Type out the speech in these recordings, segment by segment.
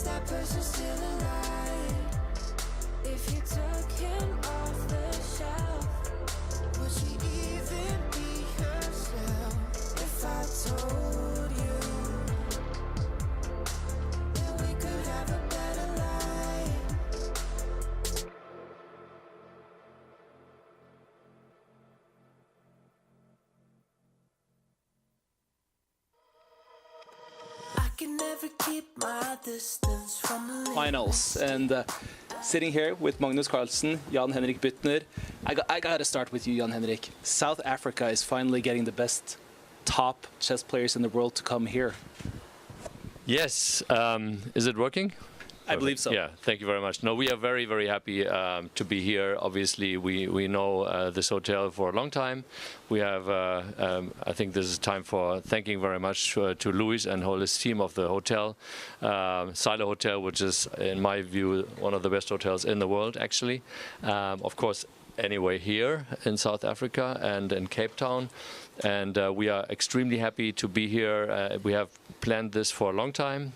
is that person still alive? If you took him off the shelf, would she even be herself? If I told you that we could have a better life. I can never keep my distance from the Finals, and sitting here with Magnus Carlsen, Jan-Henrik Büttner. I got to start with you, Jan-Henrik. South Africa is finally getting the best top chess players in the world to come here. Yes. Is it working? I believe so. Yeah, thank you very much. No, we are very, very happy to be here. Obviously, we know this hotel for a long time. We have, I think this is time for thanking very much to Louis and whole his team of the hotel, Silo Hotel, which is, in my view, one of the best hotels in the world, actually. Of course, anyway, here in South Africa and in Cape Town. And we are extremely happy to be here. We have planned this for a long time.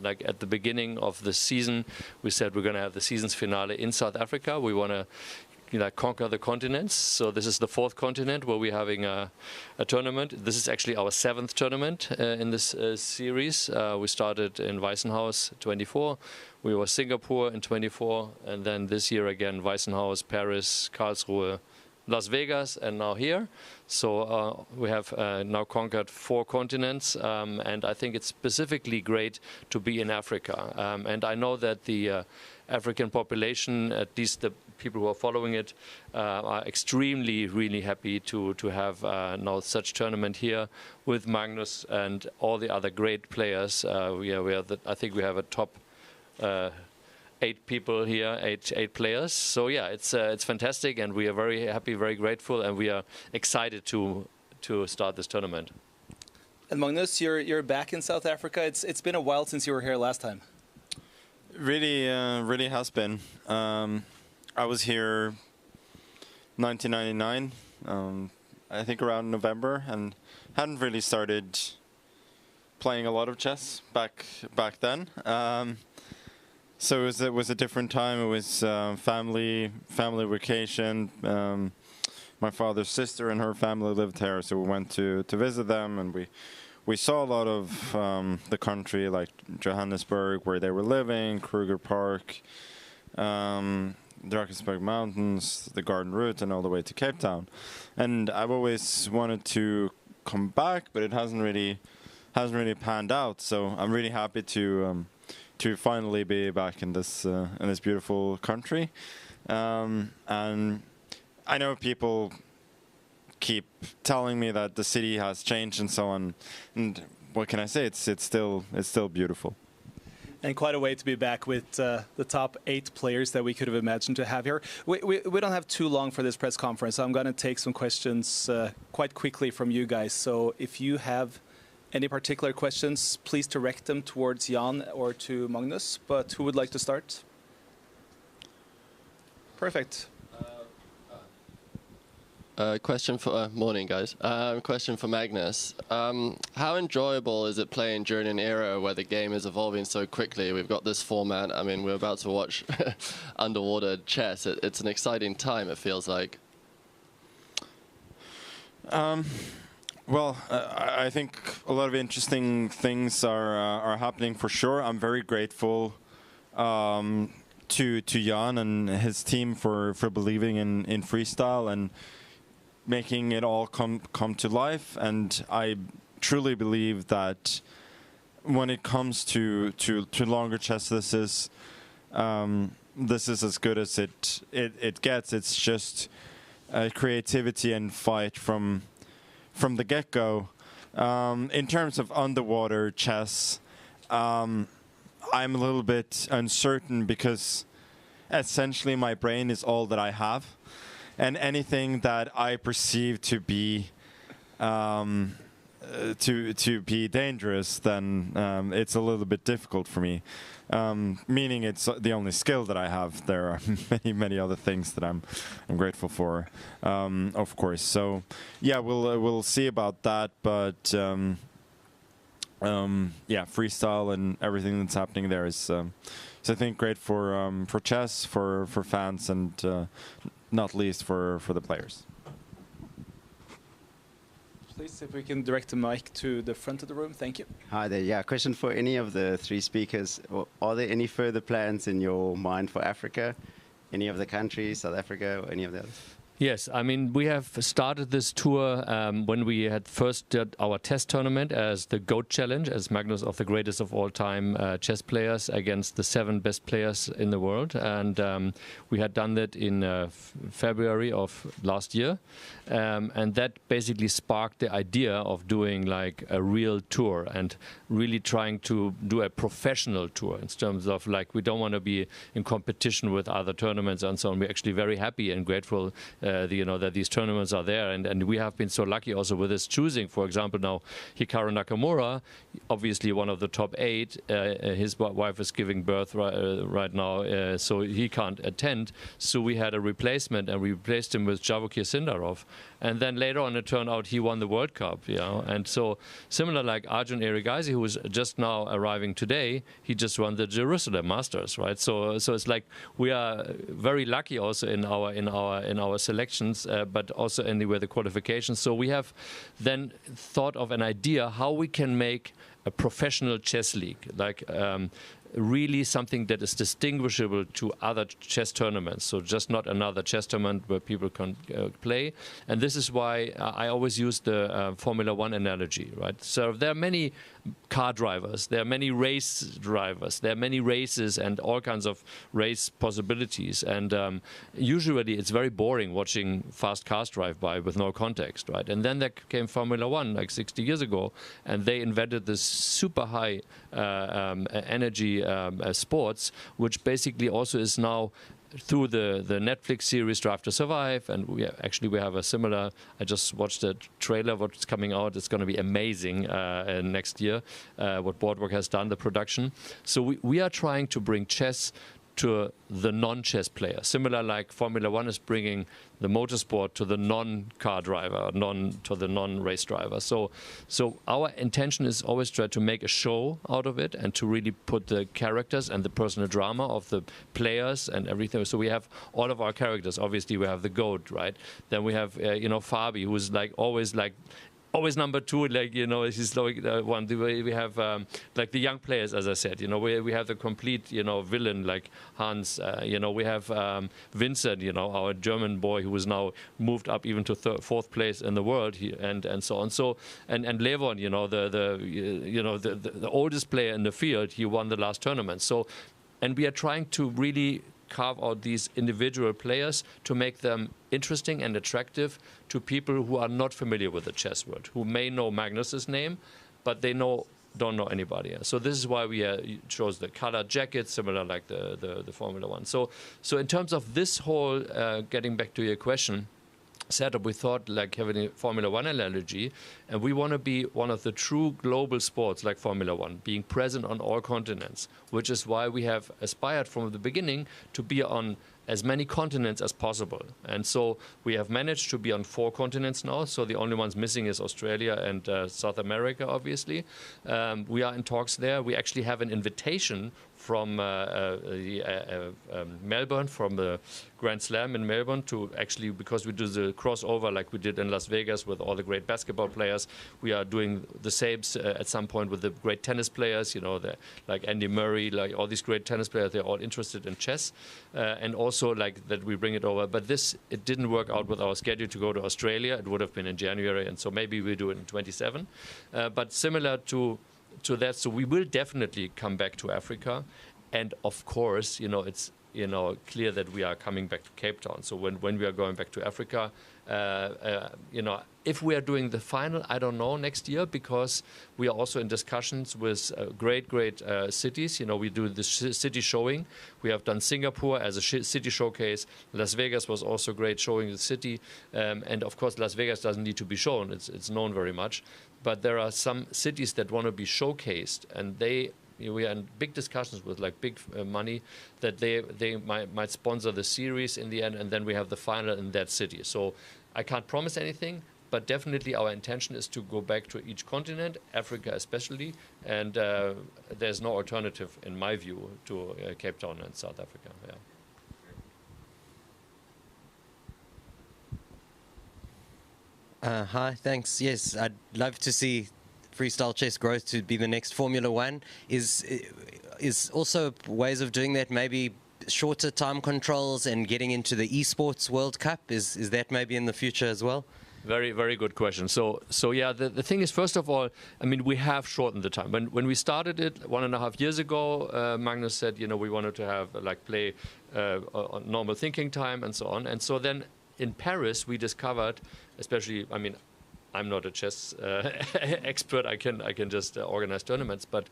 Like at the beginning of the season, we said we're going to have the season's finale in South Africa. We want to conquer the continents. So this is the 4th continent where we're having a tournament. This is actually our 7th tournament in this series. We started in Weissenhaus 24. We were Singapore in 24. And then this year again, Weissenhaus, Paris, Karlsruhe, Las Vegas, and now here. So we have now conquered 4 continents, and I think it's specifically great to be in Africa. And I know that the African population, at least the people who are following it, are extremely, really happy to have now such tournament here with Magnus and all the other great players. I think we have a top 8 people here, eight players. So yeah, it's fantastic, and we are very happy, very grateful, and we are excited to start this tournament. And Magnus, you're back in South Africa. It's been a while since you were here last time. Really has been. I was here 1999, I think around November, and hadn't really started playing a lot of chess back then. So it was a different time. It was family vacation. My father's sister and her family lived here, so we went to visit them, and we saw a lot of the country, like Johannesburg, where they were living, Kruger Park, Drakensberg Mountains, the Garden Route, and all the way to Cape Town. And I've always wanted to come back, but it hasn't really panned out. So I'm really happy to finally be back in this beautiful country. And I know people keep telling me that the city has changed and so on. And what can I say? It's still beautiful. And quite a way to be back with the top 8 players that we could have imagined to have here. We don't have too long for this press conference, so I'm going to take some questions quite quickly from you guys. So if you have any particular questions, please direct them towards Jan or to Magnus. But who would like to start? Perfect. Question for morning, guys. Question for Magnus. How enjoyable is it playing during an era where the game is evolving so quickly? We've got this format. I mean, we're about to watch underwater chess. It's an exciting time, it feels like. Well, I think a lot of interesting things are happening for sure. I'm very grateful to Jan and his team for believing in freestyle and making it all come to life. And I truly believe that when it comes to longer chess, this is as good as it gets. It's just creativity and fight from the get-go. In terms of underwater chess, I'm a little bit uncertain because essentially my brain is all that I have, and anything that I perceive to be dangerous, then it's a little bit difficult for me. Meaning it's the only skill that I have. There are many other things that I'm grateful for, of course. So yeah, we'll see about that. But yeah, freestyle and everything that's happening there is, I think, great for chess, for fans, and not least for the players. Please, if we can direct the mic to the front of the room. Thank you. Hi there. Yeah, question for any of the three speakers. Are there any further plans in your mind for Africa? Any of the countries, South Africa, or any of the others? Yes, I mean, we have started this tour when we had first did our test tournament as the GOAT Challenge, as Magnus of the greatest of all time chess players against the 7 best players in the world. And we had done that in February of last year. And that basically sparked the idea of doing like a real tour and really trying to do a professional tour in terms of like, we don't want to be in competition with other tournaments and so on. We're actually very happy and grateful that these tournaments are there, and we have been so lucky also with this choosing. For example, now Hikaru Nakamura, obviously one of the top 8. His wife is giving birth right now, so he can't attend. So we had a replacement, and we replaced him with Javokir Sindarov. And then later on, it turned out he won the World Cup. And so similar like Arjun Erigaisi, who is just now arriving today, he just won the Jerusalem Masters, right? So it's like we are very lucky also in our selections, but also anywhere the qualifications. So we have then thought of an idea how we can make a professional chess league, like really something that is distinguishable to other chess tournaments. So just not another chess tournament where people can play. And this is why I always use the Formula One analogy, right? So there are many car drivers, there are many race drivers, there are many races and all kinds of race possibilities. And usually it's very boring watching fast cars drive by with no context, right? And then there came Formula One like 60 years ago, and they invented this super high energy sports, which basically also is now through the Netflix series Drive to Survive, and we have a similar. I just watched the trailer. What's coming out? It's going to be amazing next year. What Boardwalk has done, the production. So we are trying to bring chess to the non-chess player, similar like Formula One is bringing the motorsport to the non-car driver, to the non-race driver. So our intention is always try to make a show out of it and to really put the characters and the personal drama of the players and everything. So we have all of our characters. Obviously, we have the GOAT, right? Then we have Fabi, who's like always number 2, like, he's like one. We have like the young players, as I said, we have the complete, villain like Hans. We have Vincent, our German boy who is now moved up even to 4th place in the world, and so on. So and Levon, the oldest player in the field, he won the last tournament. So, and we are trying to really carve out these individual players to make them interesting and attractive to people who are not familiar with the chess world, who may know Magnus's name, but they don't know anybody else. So this is why we chose the colored jacket, similar like the Formula One. So in terms of this whole, getting back to your question, setup, we thought like having a Formula One analogy, and we want to be one of the true global sports like Formula One, being present on all continents, which is why we have aspired from the beginning to be on as many continents as possible. And so we have managed to be on 4 continents now. So the only ones missing is Australia and South America, obviously. We are in talks there. We actually have an invitation from Melbourne, from the Grand Slam in Melbourne, to actually, because we do the crossover like we did in Las Vegas with all the great basketball players, we are doing the same at some point with the great tennis players, like Andy Murray, like all these great tennis players, they're all interested in chess. And also like that we bring it over. But it didn't work out with our schedule to go to Australia. It would have been in January, and so maybe we do it in 27. But similar to that, so we will definitely come back to Africa, and of course, it's clear that we are coming back to Cape Town. So when we are going back to Africa, if we are doing the final, I don't know, next year, because we are also in discussions with great cities. We do the city showing. We have done Singapore as a city showcase. Las Vegas was also great, showing the city. And of course, Las Vegas doesn't need to be shown. It's known very much. But there are some cities that want to be showcased, and we are in big discussions with like big money that they might sponsor the series in the end, and then we have the final in that city. So I can't promise anything, but definitely our intention is to go back to each continent, Africa especially, and there's no alternative, in my view, to Cape Town and South Africa. Yeah. Hi, thanks. Yes, I'd love to see freestyle chess growth to be the next Formula One. Is also ways of doing that maybe shorter time controls and getting into the esports World Cup? Is that maybe in the future as well? Very, very good question. So yeah, the thing is, first of all, I mean, we have shortened the time. When we started it 1.5 years ago, Magnus said, you know, we wanted to have play on normal thinking time and so on. And so then in Paris, we discovered, especially, I mean, I'm not a chess expert. I can just organize tournaments, but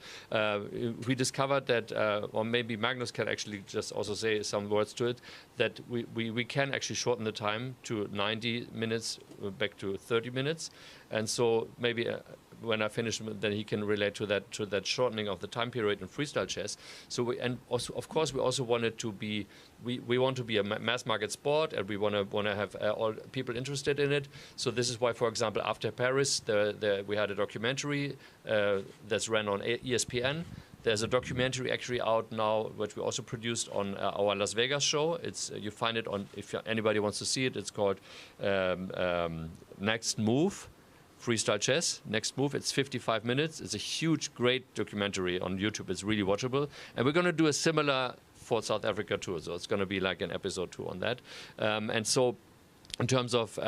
we discovered that, or maybe Magnus can actually just also say some words to it, that we can actually shorten the time to 90 minutes back to 30 minutes, and so maybe. When I finish, then he can relate to that shortening of the time period in freestyle chess. So and also, of course, we also wanted to be we want to be a mass market sport, and we want to have all people interested in it. So this is why, for example, after Paris, we had a documentary that's ran on ESPN. There's a documentary actually out now, which we also produced on our Las Vegas show. It's you find it on, if anybody wants to see it. It's called Next Move. Freestyle Chess, Next Move. It's 55 minutes. It's a huge, great documentary on YouTube. It's really watchable. And we're going to do a similar for South Africa too. So it's going to be like an episode 2 on that. And so in terms of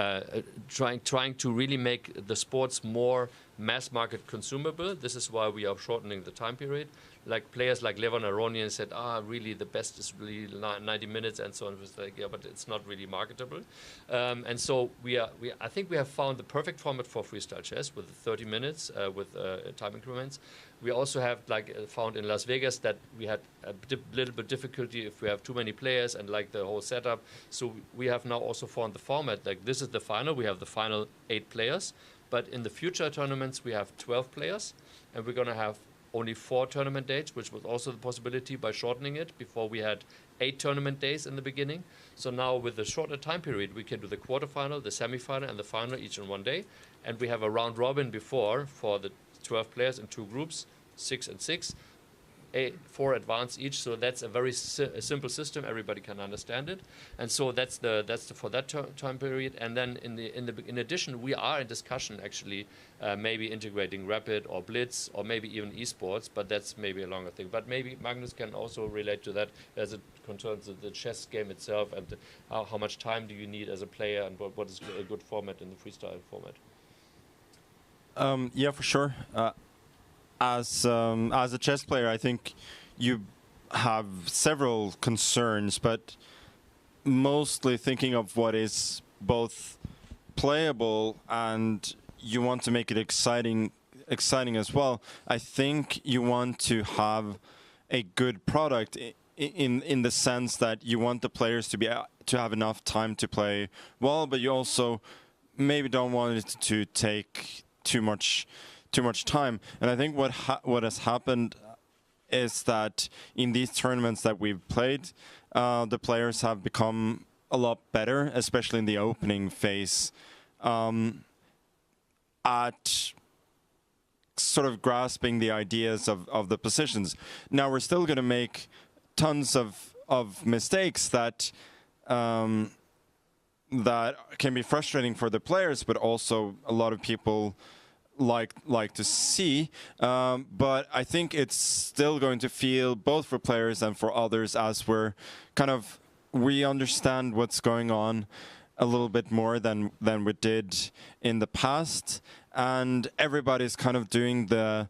trying to really make the sports more mass market consumable, this is why we are shortening the time period. Like players like Levon Aronian said, really the best is really 90 minutes and so on. It was like, yeah, but it's not really marketable. And so I think we have found the perfect format for freestyle chess with 30 minutes with time increments. We also have found in Las Vegas that we had a little bit difficulty if we have too many players and like the whole setup. So we have now also found the format, like this is the final. We have the final 8 players, but in the future tournaments we have 12 players, and we're going to have only 4 tournament dates, which was also the possibility by shortening it. Before we had 8 tournament days in the beginning. So now with the shorter time period, we can do the quarterfinal, the semifinal, and the final each in one day. And we have a round robin before for the 12 players in 2 groups, 6 and 6, 4 advance each. So that's a very simple system. Everybody can understand it. And so that's for that time period. And then in addition, we are in discussion actually, maybe integrating Rapid or Blitz or maybe even esports. But that's maybe a longer thing. But maybe Magnus can also relate to that as it concerns the chess game itself, and how much time do you need as a player, and what is a good format in the freestyle format. Yeah, for sure. As a chess player, I think you have several concerns, but mostly thinking of what is both playable and you want to make it exciting as well. I think you want to have a good product in the sense that you want the players to have enough time to play well, but you also maybe don't want it to take too much time. And I think what has happened is that in these tournaments that we've played, the players have become a lot better, especially in the opening phase, at sort of grasping the ideas of the positions. Now we're still going to make tons of mistakes that that can be frustrating for the players, but also a lot of people like to see, but I think it's still going to feel, both for players and for others, as we understand what's going on a little bit more than we did in the past, and everybody's kind of doing the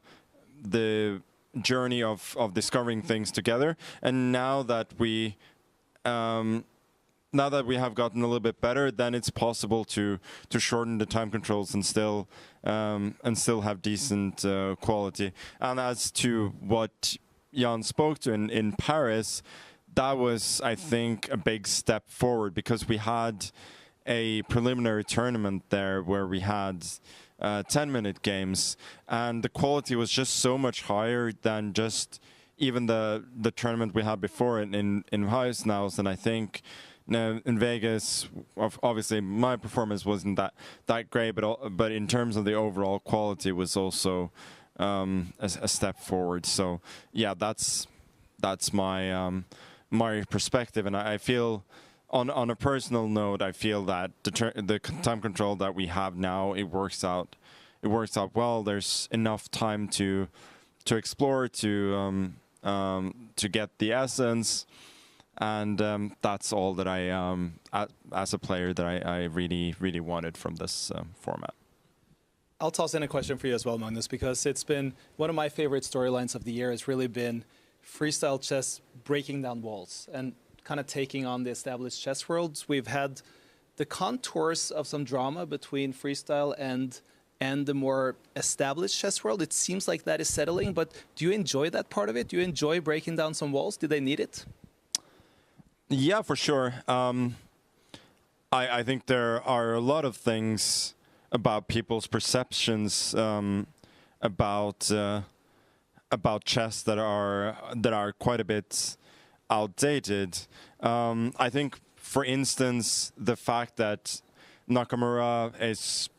journey of discovering things together. And now that we have gotten a little bit better, then it's possible to shorten the time controls and still have decent quality. And as to what Jan spoke to in Paris, that was, I think, a big step forward, because we had a preliminary tournament there where we had 10-minute games, and the quality was just so much higher than just even the tournament we had before in Huisnaus. And I think Now in Vegas, obviously my performance wasn't that great, but in terms of the overall quality, it was also a step forward. So yeah, that's my my perspective, and I feel. On a personal note, I feel that the time control that we have now, it works out well. There's enough time to explore, to get the essence, and that's all that I as a player that I really wanted from this format. I'll toss in a question for you as well, Magnus, because it's been one of my favorite storylines of the year. It's really been freestyle chess breaking down walls and kind of taking on the established chess worlds. We've had the contours of some drama between freestyle and the more established chess world. It seems like that is settling, but do you enjoy that part of it? Do you enjoy breaking down some walls? Did they need it? Yeah, for sure. I think there are a lot of things about people's perceptions about chess that are quite a bit outdated. I think, for instance, the fact that Nakamura is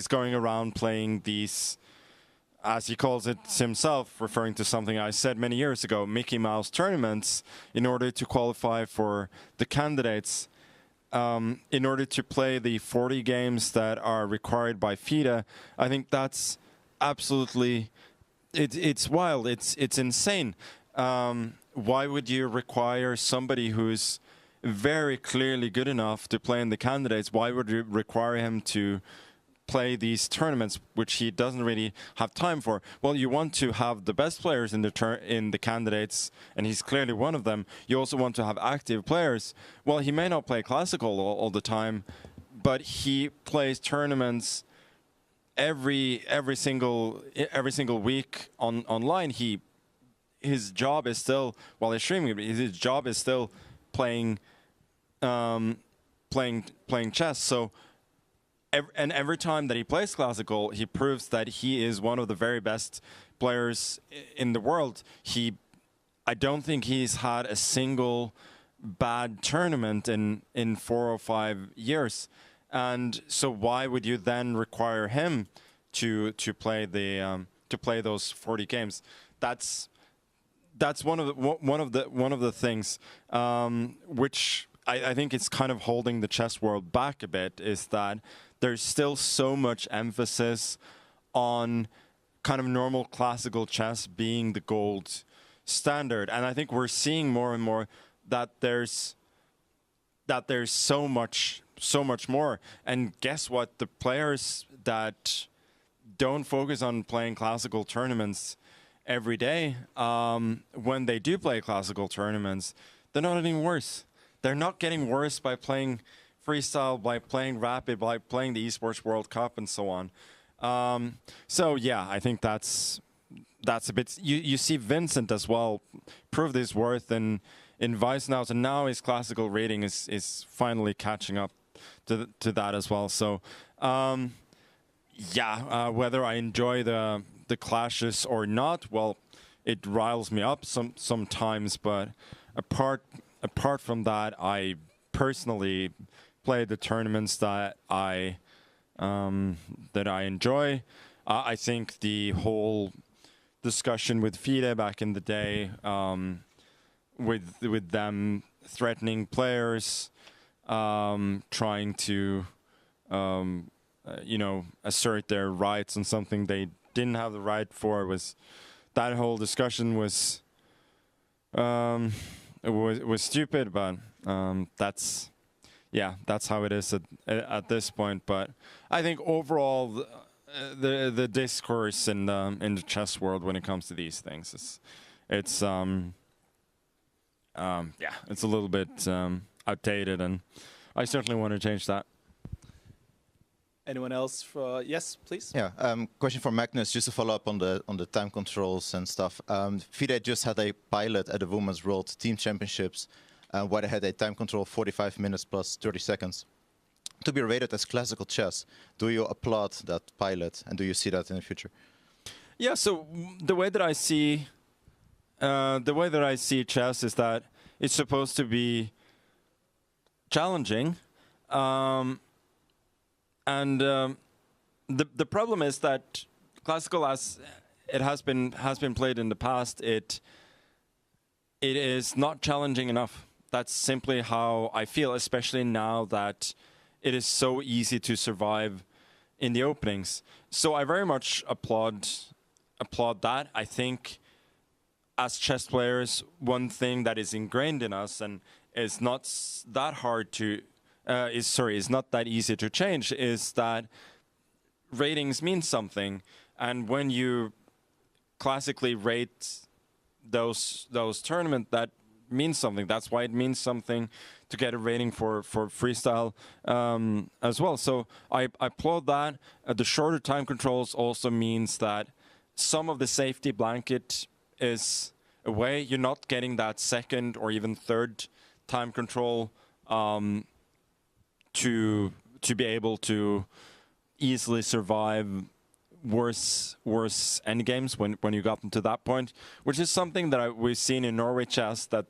going around playing these, as he calls it himself, referring to something I said many years ago, Mickey Mouse tournaments, in order to qualify for the candidates, in order to play the 40 games that are required by FIDE. I think that's absolutely, it's wild, it's insane. Why would you require somebody who's very clearly good enough to play in the candidates? Why would you require him to play these tournaments, which he doesn't really have time for? Well, you want to have the best players in the candidates, and he's clearly one of them. You also want to have active players. Well, he may not play classical all the time, but he plays tournaments every single week online. His job is still, while he's streaming, his job is still playing chess. So, every time that he plays classical, he proves that he is one of the very best players in the world. I don't think he's had a single bad tournament in 4 or 5 years. And so, why would you then require him to play those 40 games? That's one of the things which I think it's kind of holding the chess world back a bit, is that there's still so much emphasis on kind of normal classical chess being the gold standard, and I think we're seeing more and more that there's so much more. And guess what? The players that don't focus on playing classical tournaments every day, when they do play classical tournaments, they're not getting worse. They're not getting worse by playing freestyle, by playing rapid, by playing the Esports World Cup and so on. So yeah, I think that's a bit. You see Vincent as well prove his worth in Vice now, so now his classical rating is finally catching up to that as well. So whether I enjoy the clashes or not, well, it riles me up sometimes, but apart from that, I personally play the tournaments that I enjoy. I think the whole discussion with FIDE back in the day, with them threatening players, trying to assert their rights on something they didn't have the right for, that whole discussion was stupid, but that's how it is at this point. But I think overall the discourse in the chess world when it comes to these things it's a little bit outdated, and I certainly want to change that. Anyone else? Yes, please. Yeah, question for Magnus, just to follow up on the time controls and stuff. FIDE just had a pilot at the Women's World Team Championships where they had a time control of 45 minutes plus 30 seconds to be rated as classical chess. Do you applaud that pilot, and do you see that in the future? Yeah. So the way that I see chess is that it's supposed to be challenging. The problem is that classical, as it has been played in the past, it is not challenging enough. That's simply how I feel, especially now that it is so easy to survive in the openings. So I very much applaud that. I think as chess players, one thing that is ingrained in us and is not that hard to is not that easy to change is that ratings mean something, and when you classically rate those tournaments, that means something. That's why it means something to get a rating for freestyle as well. So I applaud that. The shorter time controls also means that some of the safety blanket is away. You're not getting that second or even third time control to be able to easily survive worse endgames when you got to that point, which is something that we've seen in Norway chess, that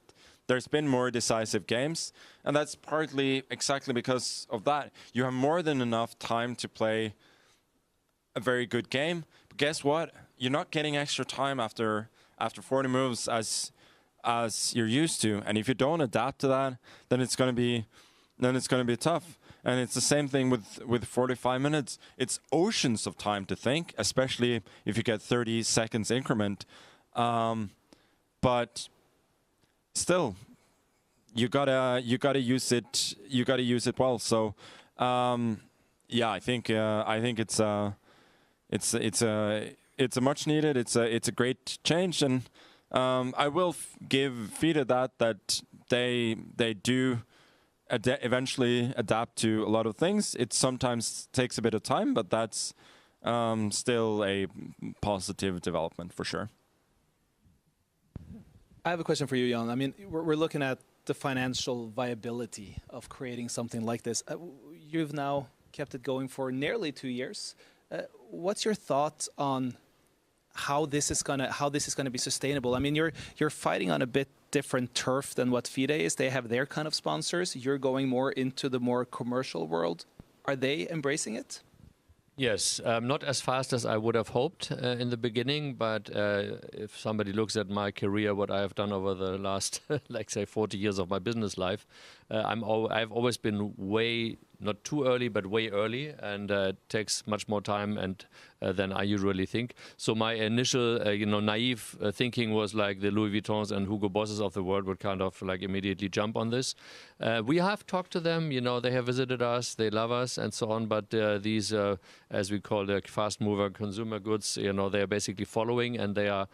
there's been more decisive games, and that's partly exactly because of that. You have more than enough time to play a very good game, but guess what? You're not getting extra time after 40 moves as you're used to, and if you don't adapt to that, then it's going to be tough. And it's the same thing with 45 minutes. It's oceans of time to think, especially if you get 30 seconds increment. But still, you gotta use it. You gotta use it well. So, yeah, I think it's a much needed. It's a great change, and I will give FIDE that they do eventually adapt to a lot of things. It sometimes takes a bit of time, but that's still a positive development for sure. I have a question for you, Jan. I mean, we're looking at the financial viability of creating something like this. You've now kept it going for nearly 2 years. What's your thoughts on how this is gonna be sustainable? I mean, you're fighting on a bit different turf than what FIDE is. They have their kind of sponsors. You're going more into the more commercial world. Are they embracing it? Yes, not as fast as I would have hoped in the beginning, but if somebody looks at my career, what I have done over the last, like say, 40 years of my business life, I've always been way, not too early, but way early, and it takes much more time and than I usually think. So my initial, naive thinking was like the Louis Vuittons and Hugo Bosses of the world would kind of like immediately jump on this. We have talked to them, they have visited us, they love us and so on, but these, as we call the fast mover consumer goods, they are basically following, and they are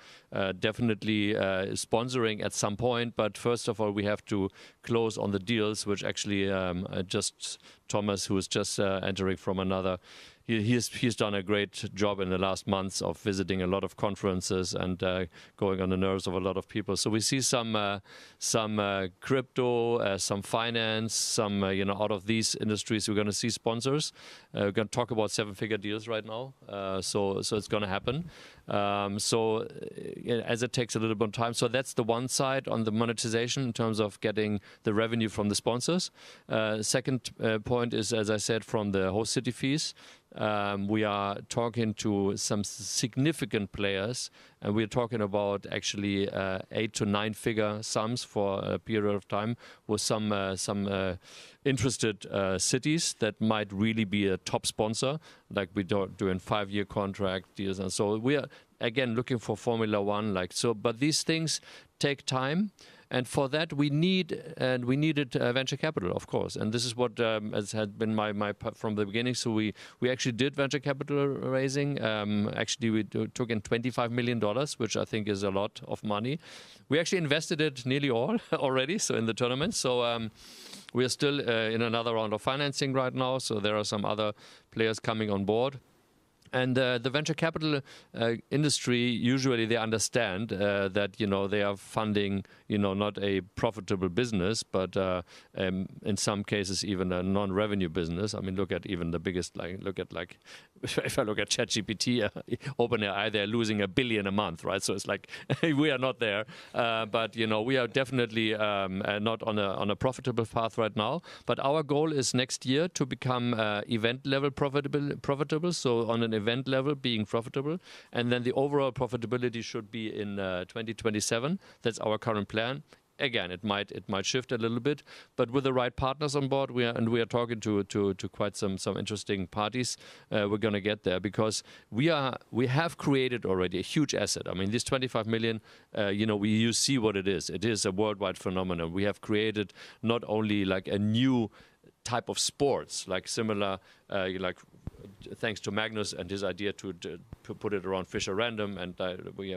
definitely sponsoring at some point. But first of all, we have to close on the deals, which actually just Thomas, who is just entering from another, he's done a great job in the last months of visiting a lot of conferences and going on the nerves of a lot of people. So we see some crypto, some finance, some out of these industries. We're going to see sponsors. We're going to talk about 7-figure deals right now. So it's going to happen. As it takes a little bit of time. So that's the one side on the monetization in terms of getting the revenue from the sponsors. Second point is, as I said, from the host city fees. We are talking to some significant players, and we're talking about actually 8 to 9 figure sums for a period of time with some interested cities that might really be a top sponsor, like we do in 5-year contract deals. And so we are again looking for Formula One, but these things take time. And for that, we needed venture capital, of course. And this is what has been my from the beginning. So we actually did venture capital raising. Actually, we took in $25 million, which I think is a lot of money. We actually invested it nearly all already, so in the tournament. So we are still in another round of financing right now. So there are some other players coming on board. And the venture capital industry, usually they understand that, they are funding, not a profitable business, but in some cases even a non-revenue business. I mean, look at even the biggest, look at if I look at ChatGPT, OpenAI, they're losing $1 billion a month, right? So it's like we are not there, but we are definitely not on a profitable path right now. But our goal is next year to become event level profitable. So on an event level, being profitable, and then the overall profitability should be in 2027. That's our current plan. Again, it might shift a little bit, but with the right partners on board, we are talking to quite some interesting parties. We're going to get there because we have created already a huge asset. I mean, this 25 million, you see what it is. It is a worldwide phenomenon. We have created not only like a new type of sports, like similar, thanks to Magnus and his idea to put it around Fisher Random, and we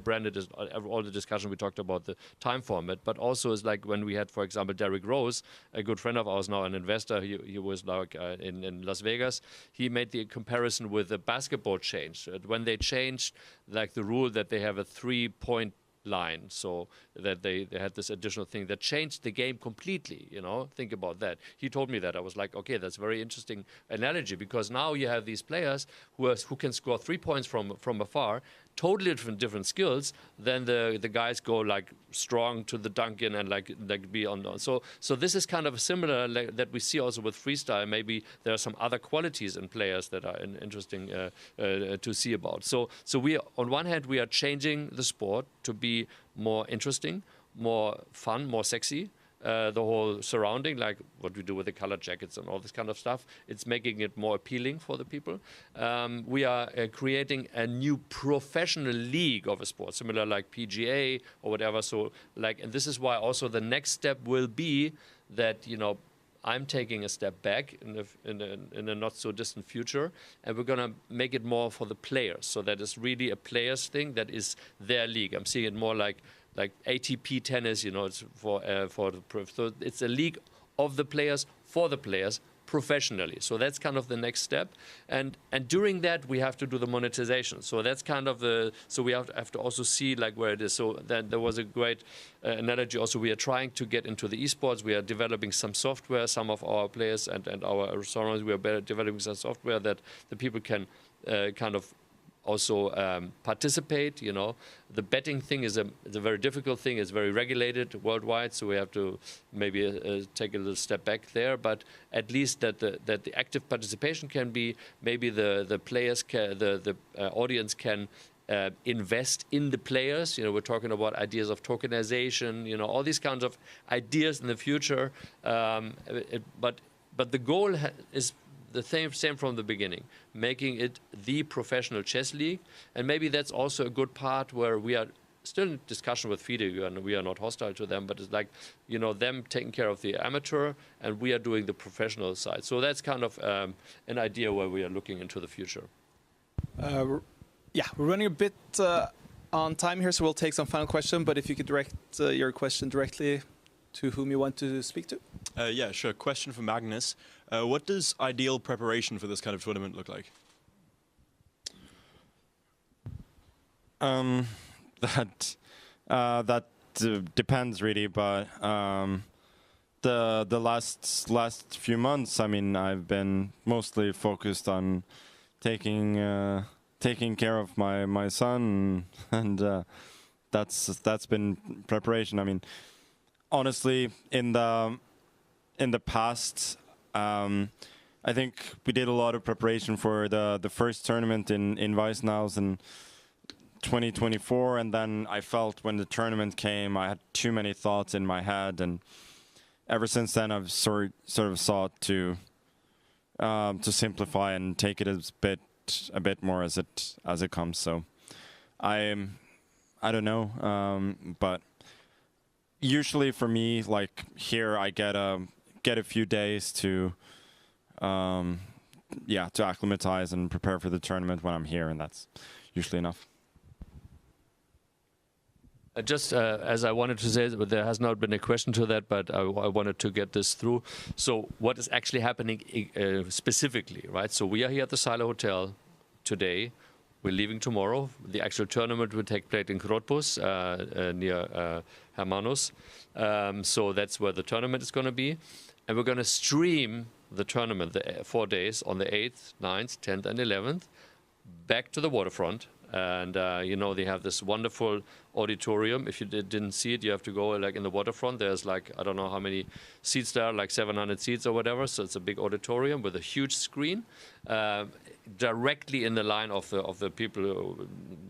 branded as all the discussion we talked about the time format, but also is like when we had, for example, Derrick Rose, a good friend of ours now, an investor. He was like in Las Vegas. He made the comparison with the basketball change when they changed like the rule that they have a 3-point line, so that they had this additional thing that changed the game completely. Think about that. He told me that. I was like, okay, that's a very interesting analogy, because now you have these players who can score 3 points from afar, totally different skills. Then the guys go like strong to the dunk in and like be on. So this is kind of similar that we see also with freestyle. Maybe there are some other qualities in players that are interesting to see about. So we, on one hand, we are changing the sport to be more interesting, more fun, more sexy. The whole surrounding, like what we do with the colored jackets and all this kind of stuff, it's making it more appealing for the people. We are creating a new professional league of a sport, similar like PGA or whatever. So and this is why also the next step will be that, I'm taking a step back in a not so distant future, and we're going to make it more for the players. So that is really a players thing that is their league. I'm seeing it more like ATP tennis, it's for the so it's a league of the players for the players professionally. So that's kind of the next step, and during that we have to do the monetization. So that's kind of so we have to also see like where it is. So then there was a great analogy. Also, we are trying to get into the esports. We are developing some software. Some of our players and our surroundings, we are developing some software that the people can kind of also participate. The betting thing is a very difficult thing. It's very regulated worldwide, so we have to maybe take a little step back there. But at least that the active participation can be, maybe the players the audience can invest in the players. We're talking about ideas of tokenization. All these kinds of ideas in the future. But the goal is the same from the beginning, making it the professional chess league. And maybe that's also a good part where we are still in discussion with FIDE, and we are not hostile to them, but it's like, them taking care of the amateur and we are doing the professional side. So that's kind of an idea where we are looking into the future. We're running a bit on time here, so we'll take some final question, but if you could direct your question directly to whom you want to speak to. Yeah, sure. Question for Magnus. What does ideal preparation for this kind of tournament look like? That depends really, but the last few months, I mean, I've been mostly focused on taking care of my son, and that's been preparation. I mean, honestly, in the past, I think we did a lot of preparation for the first tournament in Weissenhaus in 2024, and then I felt when the tournament came, I had too many thoughts in my head, and ever since then, I've sort of sought to simplify and take it a bit more as it comes. So I don't know, but usually for me, like here, I get a few days to acclimatize and prepare for the tournament when I'm here, and that's usually enough. Just as I wanted to say, but there has not been a question to that, but I wanted to get this through. So what is actually happening specifically, right? So we are here at the Silo Hotel today. We're leaving tomorrow. The actual tournament will take place in Grootbos near Hermanus. So that's where the tournament is going to be. And we're going to stream the tournament, the 4 days, on the 8th, 9th, 10th, and 11th, back to the Waterfront. And, you know, they have this wonderful auditorium. If you didn't see it, you have to go, like, in the Waterfront. There's, like, I don't know how many seats there are, like 700 seats or whatever. So it's a big auditorium with a huge screen, directly in the line of the people,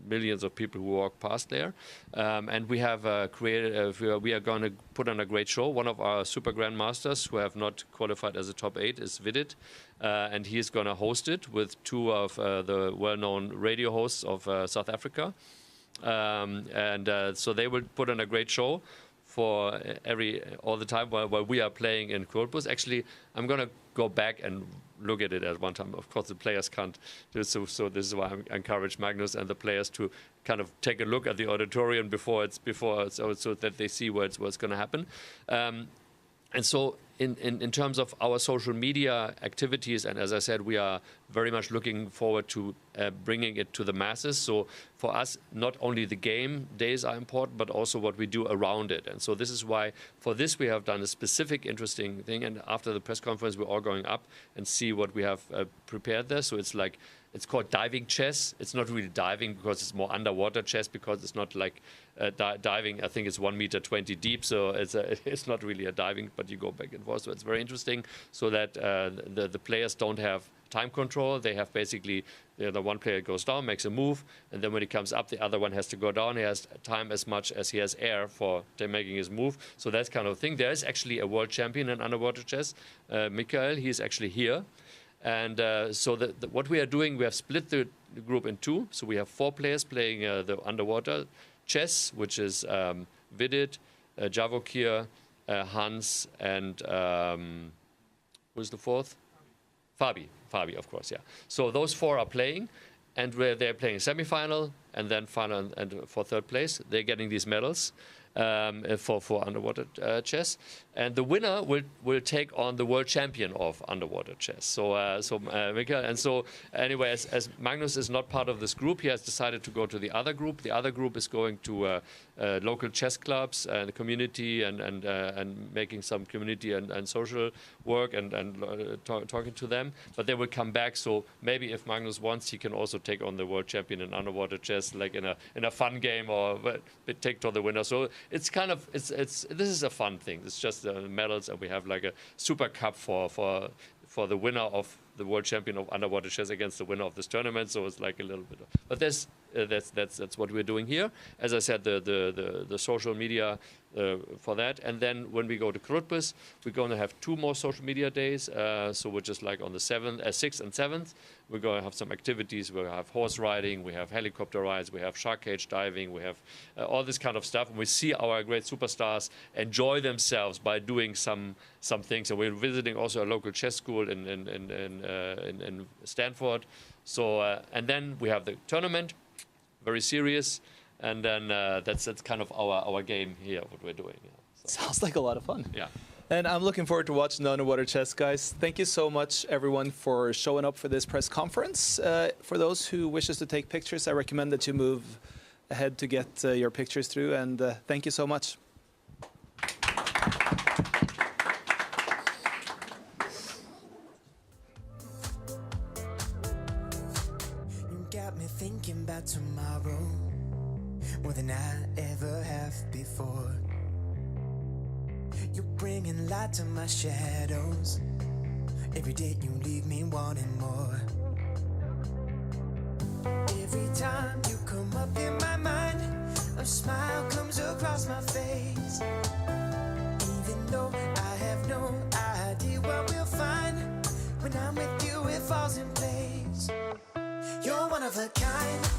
millions of people who walk past there. And we have we are going to put on a great show. One of our super grandmasters who have not qualified as a top 8 is Vidit. And he is going to host it with 2 of the well-known radio hosts of South Africa. So they will put on a great show for all the time while we are playing in Cottbus. Actually, I'm going to go back and look at it at one time. Of course, the players can't do it, so this is why I encourage Magnus and the players to kind of take a look at the auditorium before so that they see what's going to happen. And so in terms of our social media activities, and as I said, we are very much looking forward to bringing it to the masses. So for us, not only the game days are important, but also what we do around it. And so this is why for this we have done a specific interesting thing. And after the press conference, we're all going up and see what we have prepared there. So it's called diving chess. It's not really diving because it's more underwater chess, because it's not like diving. I think it's 1.20 meters deep, so it's not really a diving, but you go back and forth. So it's very interesting, so that the players don't have time control. They have basically, the one player goes down, makes a move, and then when he comes up, the other one has to go down. He has time as much as he has air for making his move. So that kind of thing. There is actually a world champion in underwater chess, Michael. He is actually here. And so what we are doing, we have split the group in 2. So we have 4 players playing the underwater chess, which is Vidit, Javokir, Hans, and who's the 4th? Fabi, of course, yeah. So those 4 are playing, and they're playing semi-final, and then final, and for 3rd place, they're getting these medals. For underwater chess, and the winner will take on the world champion of underwater chess. So Michael, and so anyway, as Magnus is not part of this group, he has decided to go to the other group. The other group is going to local chess clubs and the community, and making some community and social work and talking to them. But they will come back. So maybe if Magnus wants, he can also take on the world champion in underwater chess, like in a fun game, or take to the winner. So it's kind of this is a fun thing. It's just medals, and we have like a super cup for the winner of the world champion of underwater chess against the winner of this tournament. So it's like a little bit. But that's what we're doing here. As I said, the social media for that, and then when we go to Cottbus, we're going to have 2 more social media days. So we're just like on the 6th and 7th, we're going to have some activities. We'll have horse riding, we have helicopter rides, we have shark cage diving, we have all this kind of stuff. And we see our great superstars enjoy themselves by doing some things. And we're visiting also a local chess school in Stanford. So and then we have the tournament, very serious. And then that's kind of our game here, what we're doing. Yeah. So. Sounds like a lot of fun. Yeah. And I'm looking forward to watching the underwater chess, guys. Thank you so much, everyone, for showing up for this press conference. For those who wishes to take pictures, I recommend that you move ahead to get your pictures through. And thank you so much. You got me thinking about tomorrow more than I ever have before. You're bringing light to my shadows. Every day you leave me wanting more. Every time you come up in my mind, a smile comes across my face. Even though I have no idea what we'll find, when I'm with you it falls in place. You're one of a kind.